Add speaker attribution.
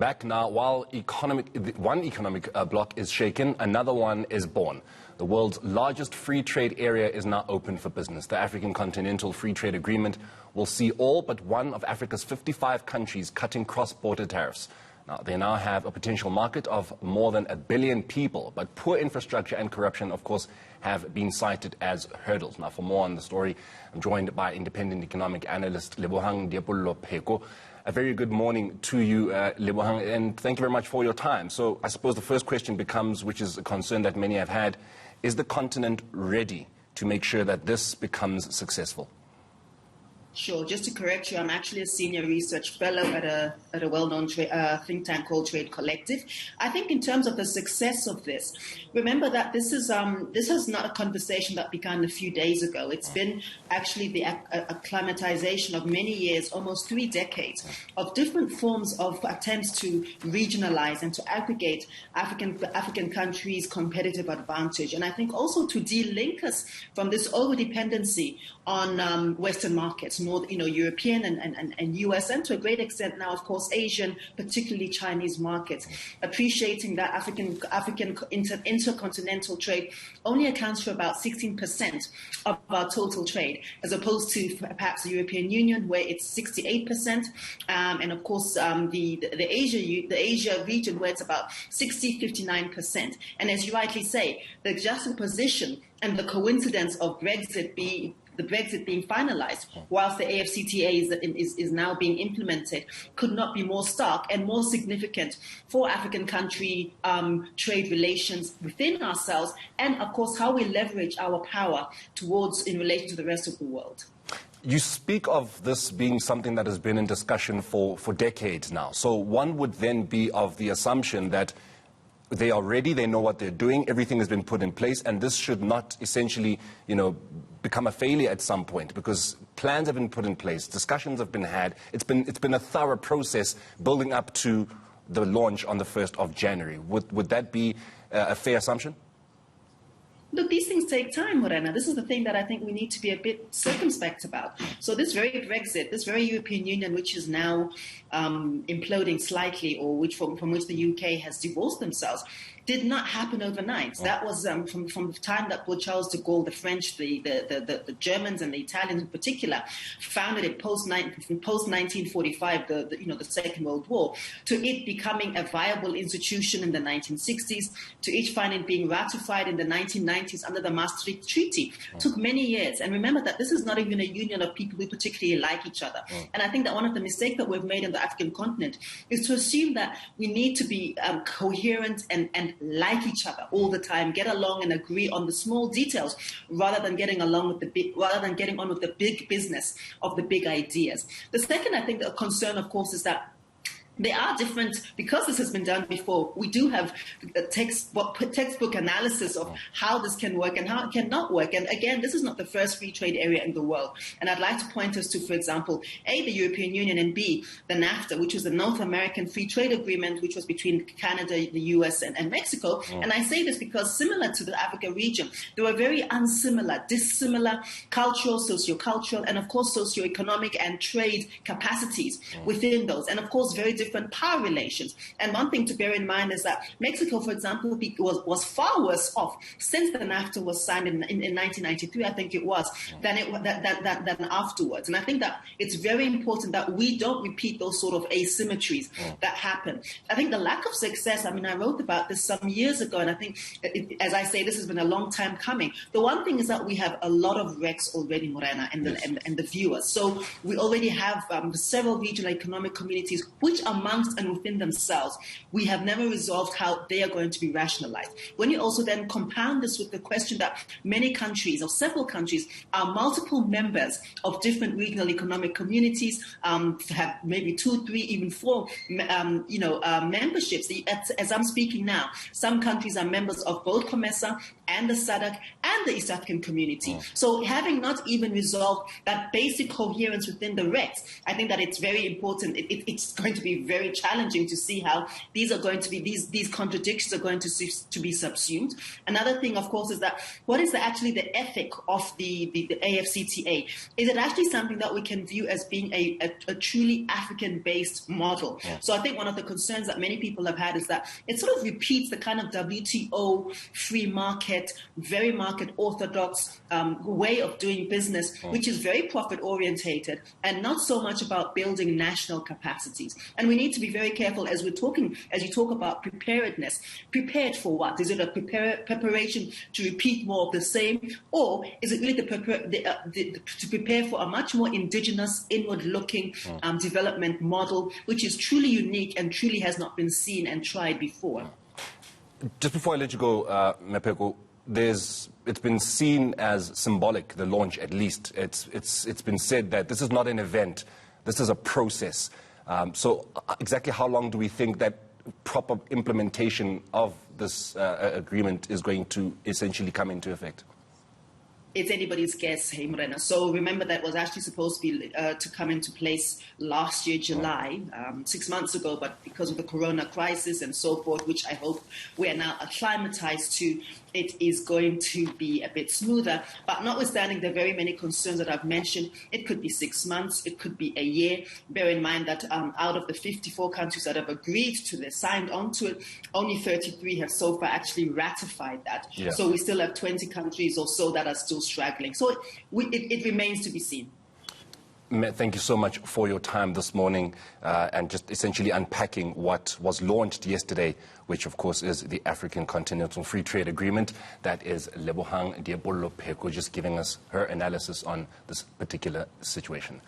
Speaker 1: Back now, while one economic bloc is shaken, another one is born. The world's largest free trade area is now open for business. The African Continental Free Trade Agreement will see all but one of Africa's 55 countries cutting cross-border tariffs. Now, they now have a potential market of more than 1 billion people, but poor infrastructure and corruption, of course, have been cited as hurdles. Now, for more on the story, I'm joined by independent economic analyst Lebohang Diapollo-Pheko. A very good morning to you, Lebohang, and thank you very much for your time. So I suppose the first question becomes, which is a concern that many have had, is the continent ready to make sure that this becomes successful?
Speaker 2: Sure. Just to correct you, I'm actually a senior research fellow at a well-known think tank called Trade Collective. I think in terms of the success of this, remember that this is not a conversation that began a few days ago. It's been actually the acclimatization of many years, almost 3 decades, of different forms of attempts to regionalize and to aggregate African countries' competitive advantage, and I think also to de-link us from this over-dependency on Western markets, European and US, and to a great extent now, of course, Asian, particularly Chinese markets, appreciating that African intercontinental trade only accounts for about 16% of our total trade, as opposed to perhaps the European Union, where it's 68%, and of course the Asia region, where it's about 59%. And as you rightly say, the juxtaposition and the coincidence of Brexit being finalized, whilst the AfCFTA is now being implemented, could not be more stark and more significant for African country trade relations within ourselves, and of course how we leverage our power in relation to the rest of the world.
Speaker 1: You speak of this being something that has been in discussion for decades now. So one would then be of the assumption that they are ready, they know what they're doing, everything has been put in place, and this should not essentially, become a failure at some point, because plans have been put in place, discussions have been had, it's been a thorough process building up to the launch on the 1st of January. Would that be a fair assumption?
Speaker 2: Look, these things take time, Morena. This is the thing that I think we need to be a bit circumspect about. So this very Brexit, this very European Union, which is now imploding slightly, or from which the UK has divorced themselves, did not happen overnight. That was from the time that Charles de Gaulle, the French, the Germans, and the Italians in particular, founded it post 1945, the Second World War, to it becoming a viable institution in the 1960s, to it finally being ratified in the 1990s under the Maastricht Treaty. Took many years, and remember that this is not even a union of people who particularly like each other. And I think that one of the mistakes that we've made in the African continent is to assume that we need to be coherent and like each other all the time, get along and agree on the small details, rather than getting on with the big business of the big ideas. The second, I think, the concern, of course, is that they are different, because this has been done before. We do have a textbook analysis of how this can work and how it cannot work. And again, this is not the first free trade area in the world. And I'd like to point us to, for example, A, the European Union, and B, the NAFTA, which was the North American Free Trade Agreement, which was between Canada, the US, and Mexico. And I say this because, similar to the Africa region, there were very dissimilar cultural, socio-cultural, and of course socio-economic and trade capacities within those. And of course, very different power relations. And one thing to bear in mind is that Mexico, for example, was far worse off since the NAFTA was signed in 1993, I think it was, than afterwards. And I think that it's very important that we don't repeat those sort of asymmetries that happen. I think the lack of success, I wrote about this some years ago, and I think, as I say, this has been a long time coming. The one thing is that we have a lot of wrecks already, Morena, and the viewers. So we already have several regional economic communities which, amongst and within themselves, we have never resolved how they are going to be rationalized. When you also then compound this with the question that many countries, or several countries, are multiple members of different regional economic communities, have maybe 2, 3, even 4, memberships. As I'm speaking now, some countries are members of both COMESA and the SADC and the East African Community. So having not even resolved that basic coherence within the REX, I think that it's very important. It's going to be be very challenging to see how these are going to be, these contradictions are going to be subsumed. Another thing, of course, is that what is actually the ethic of the AfCFTA? Is it actually something that we can view as being a truly African-based model?
Speaker 1: Yeah.
Speaker 2: So I think one of the concerns that many people have had is that it sort of repeats the kind of WTO free market, very market orthodox way of doing business, which is very profit orientated and not so much about building national capacities. And we need to be very careful as you talk about preparedness. Prepared for what? Is it a preparation to repeat more of the same, or is it really to prepare for a much more indigenous, inward-looking development model, which is truly unique and truly has not been seen and tried before?
Speaker 1: Just before I let you go, Mapeko, it's been seen as symbolic, the launch at least. It's been said that this is not an event, this is a process. So exactly how long do we think that proper implementation of this agreement is going to essentially come into effect?
Speaker 2: It's anybody's guess, hey, Morena. So remember that was actually supposed to be to come into place last year, July, 6 months ago, but because of the corona crisis and so forth, which I hope we are now acclimatized to, it is going to be a bit smoother. But notwithstanding the very many concerns that I've mentioned, it could be 6 months, it could be a year. Bear in mind that out of the 54 countries that have agreed to this, signed onto it, only 33 have so far actually ratified that.
Speaker 1: Yeah.
Speaker 2: So we still have 20 countries or so that are still straggling. So it remains to be seen.
Speaker 1: Thank you so much for your time this morning and just essentially unpacking what was launched yesterday, which of course is the African Continental Free Trade Agreement. That is Lebohang Diepollo Pheko just giving us her analysis on this particular situation.